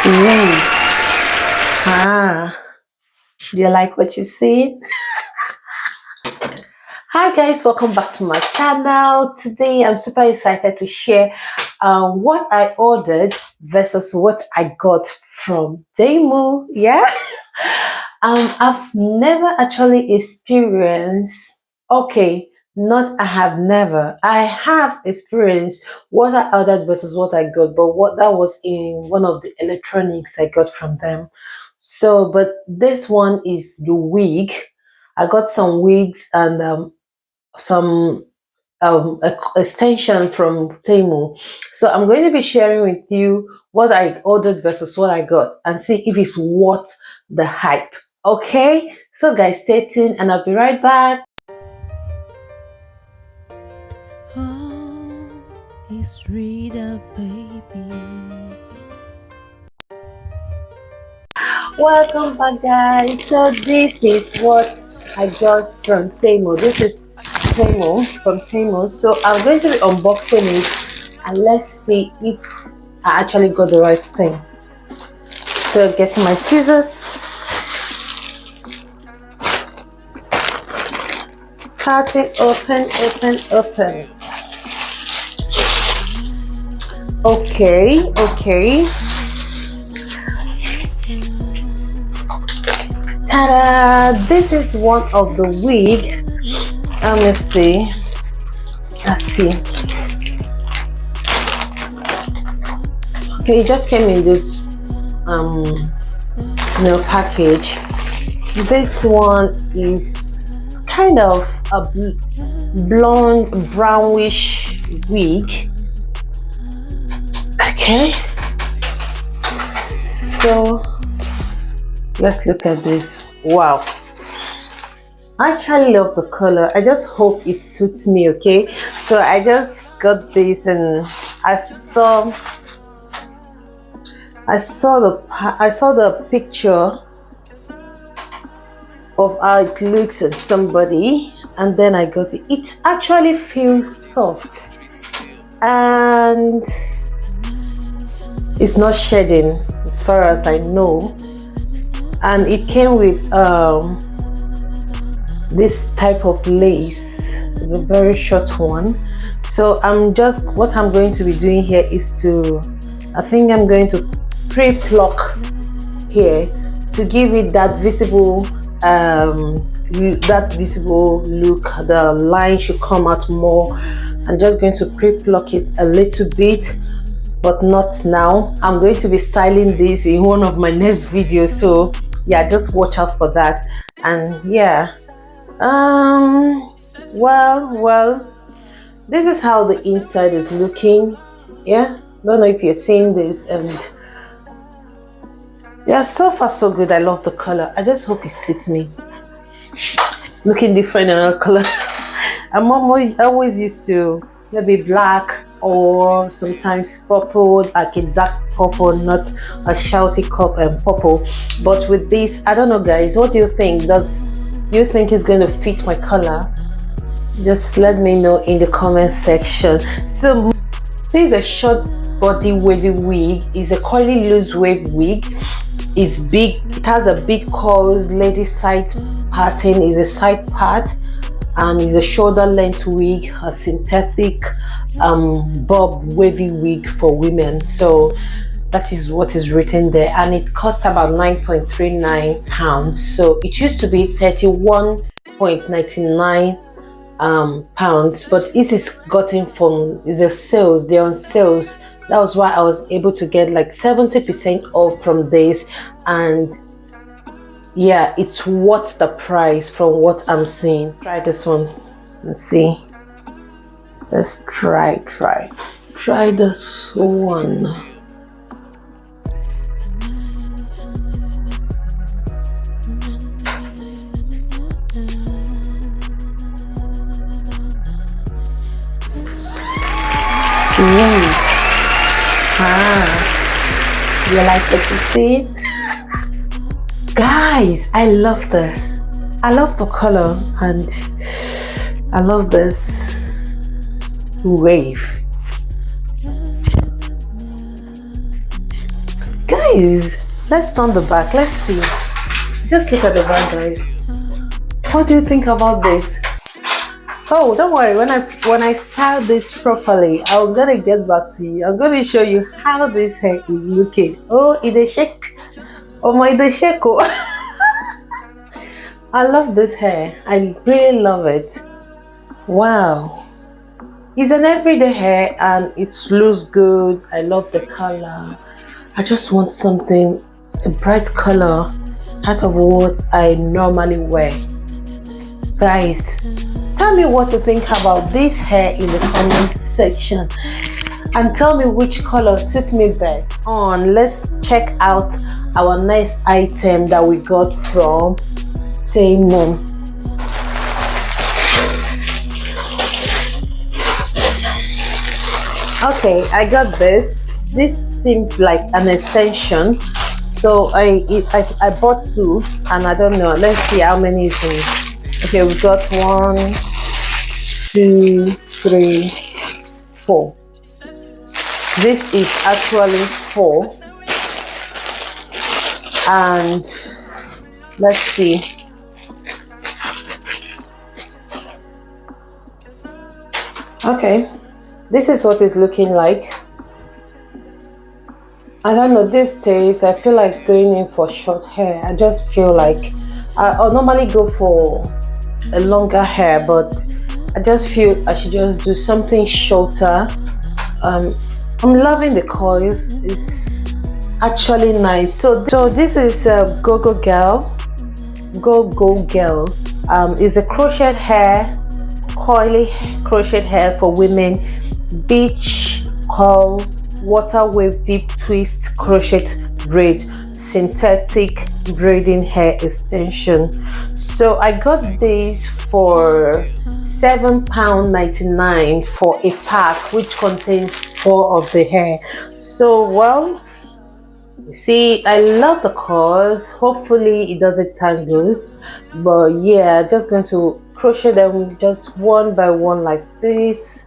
Ooh. Ah, do you like what you see? Hi guys, welcome back to my channel. Today I'm super excited to share what I ordered versus what I got from Temu. Yeah. I've never actually experienced, okay, not I have never. I have experienced what I ordered versus what I got, but what that was in one of the electronics I got from them. So, but this one is the wig. I got some wigs and some extension from Temu. So I'm going to be sharing with you what I ordered versus what I got and see if it's worth the hype. Okay, so guys, stay tuned and I'll be right back. Oh, it's Rita, baby. Welcome back, guys. So this is what I got from Temu. This is Temu from Temu. So I'm going to be unboxing it and let's see if I actually got the right thing. So get my scissors. Cut it open. Okay. Ta-da! This is one of the wig. Let me see. Let's see. Okay, it just came in this package. This one is kind of a blonde brownish wig. Okay, so let's look at this. Wow, I actually love the color. I just hope it suits me. Okay, so I just got this and I saw the picture of how it looks on somebody, and then I got it. It actually feels soft and it's not shedding as far as I know, and it came with this type of lace. It's a very short one. So what I'm going to be doing here is I think I'm going to pre-pluck here to give it that visible look. The line should come out more. I'm just going to pre-pluck it a little bit, but not now. I'm going to be styling this in one of my next videos, so yeah, just watch out for that. And yeah, well, this is how the inside is looking. Yeah, don't know if you're seeing this, and yeah, so far so good. I love the color. I just hope it suits me. Looking different in a color. I'm always used to maybe black or sometimes purple, like a dark purple, not a shouty purple. But with this, I don't know, guys. What do you think? Do you think it's going to fit my color? Just let me know in the comment section. So this is a short body wavy wig. It's a curly loose wave wig. It's big. It has a big curls, lady side pattern. Is a side part, and is a shoulder length wig, a synthetic bob wavy wig for women. So that is what is written there, and it cost about £9.39. So it used to be £31.99 pounds, but this is gotten from the sales. They're on sales. That was why I was able to get like 70% off from this, and yeah, it's worth the price from what I'm seeing. Try this one and see. Let's try this one. You like what you see? Guys, I love this. I love the color and I love this wave. Guys, nice. Let's turn the back. Let's see. Just look at the back, guys. What do you think about this? Oh, don't worry. When I style this properly, I'm gonna get back to you. I'm gonna show you how this hair is looking. Oh, it a shake. Oh my, the shake. Oh. I love this hair. I really love it. Wow. It's an everyday hair and it looks good. I love the color. I just want something, a bright color out of what I normally wear. Guys, tell me what you think about this hair in the comment section and tell me which color suits me best. Let's check out our next item that we got from Temu. Okay, I got this. This seems like an extension, so I bought two, and I don't know. Let's see how many is in. Okay, we got 1, 2, 3, 4. This is actually 4, and let's see. Okay, this is what it's looking like. I don't know, these days I feel like going in for short hair. I just feel like I'll normally go for a longer hair, but I just feel I should just do something shorter. I'm loving the coils. It's actually nice. So this is Go Go Girl. Is a crochet hair, coily crochet hair for women, beach curl, water wave deep twist crochet braid, synthetic braiding hair extension. So I got these for £7.99 for a pack which contains 4 of the hair. So well, you see, I love the cause. Hopefully it doesn't tangle, but yeah, just going to crochet them just one by one like this.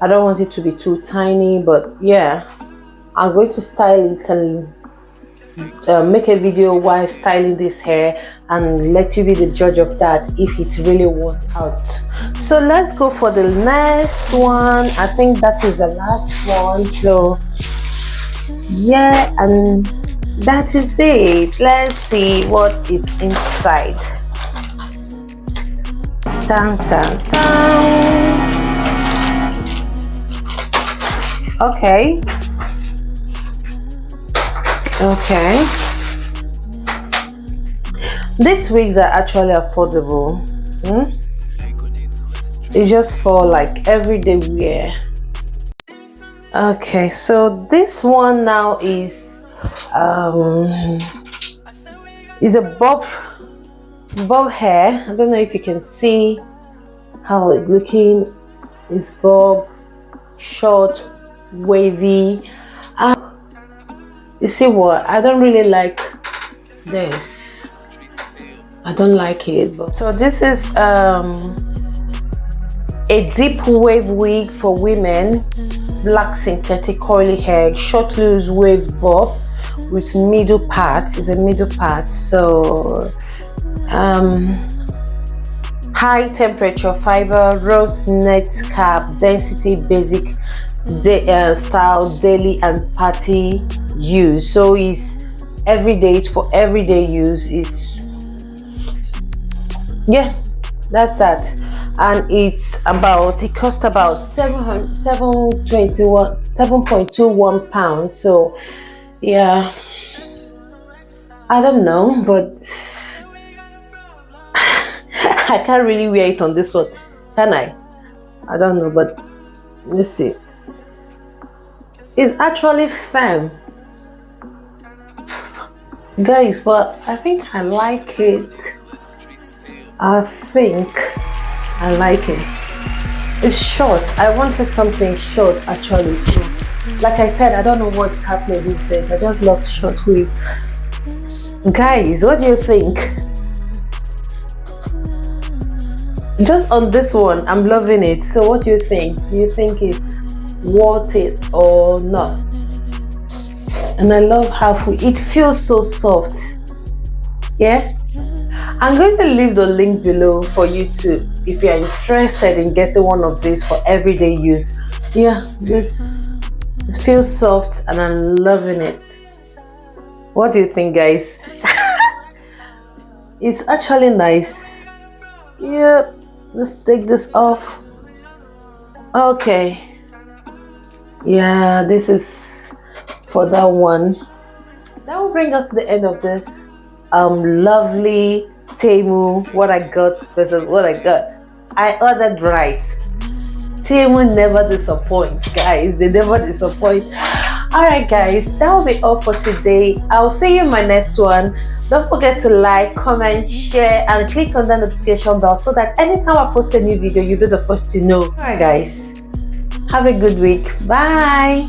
I don't want it to be too tiny, but yeah, I'm going to style it and make a video while styling this hair and let you be the judge of that if it really works out. So let's go for the next one. I think that is the last one. So yeah, and that is it. Let's see what is inside. Dun, dun, dun. Okay. These wigs are actually affordable. It's just for like everyday wear. Okay, so this one now is a bob hair. I don't know if you can see how it's looking. It's bob, short, wavy. You see what? I don't really like this. I don't like it. But so this is a deep wave wig for women, black synthetic curly hair, short loose wave bob with middle part. It's a middle part. So high temperature fiber, rose net cap, density, basic style, daily and party use. So it's everyday. It's for everyday use. Is yeah, that's that. And it cost about 7.21 pounds. So yeah, I don't know, but I can't really wear it on this one, can I? I don't know, but let's see. It's actually firm, guys, but I think I like it. I think I like it. It's short. I wanted something short actually. So like I said, I don't know what's happening these days. I just love short wigs. Guys, what do you think? Just on this one, I'm loving it. So what do you think? Do you think it's worth it or not? And I love how it feels so soft. Yeah, I'm going to leave the link below for you to, if you're interested in getting one of these for everyday use. Yeah, this, it feels soft and I'm loving it. What do you think, guys? It's actually nice. Yep, let's take this off. Okay, yeah, this is for that one. That will bring us to the end of this lovely Temu what I got versus what I got. I ordered right. Temu never disappoints, guys. They never disappoint. Alright guys, that will be all for today. I'll see you in my next one. Don't forget to like, comment, share, and click on the notification bell so that anytime I post a new video, you'll be the first to know. Alright guys, have a good week. Bye.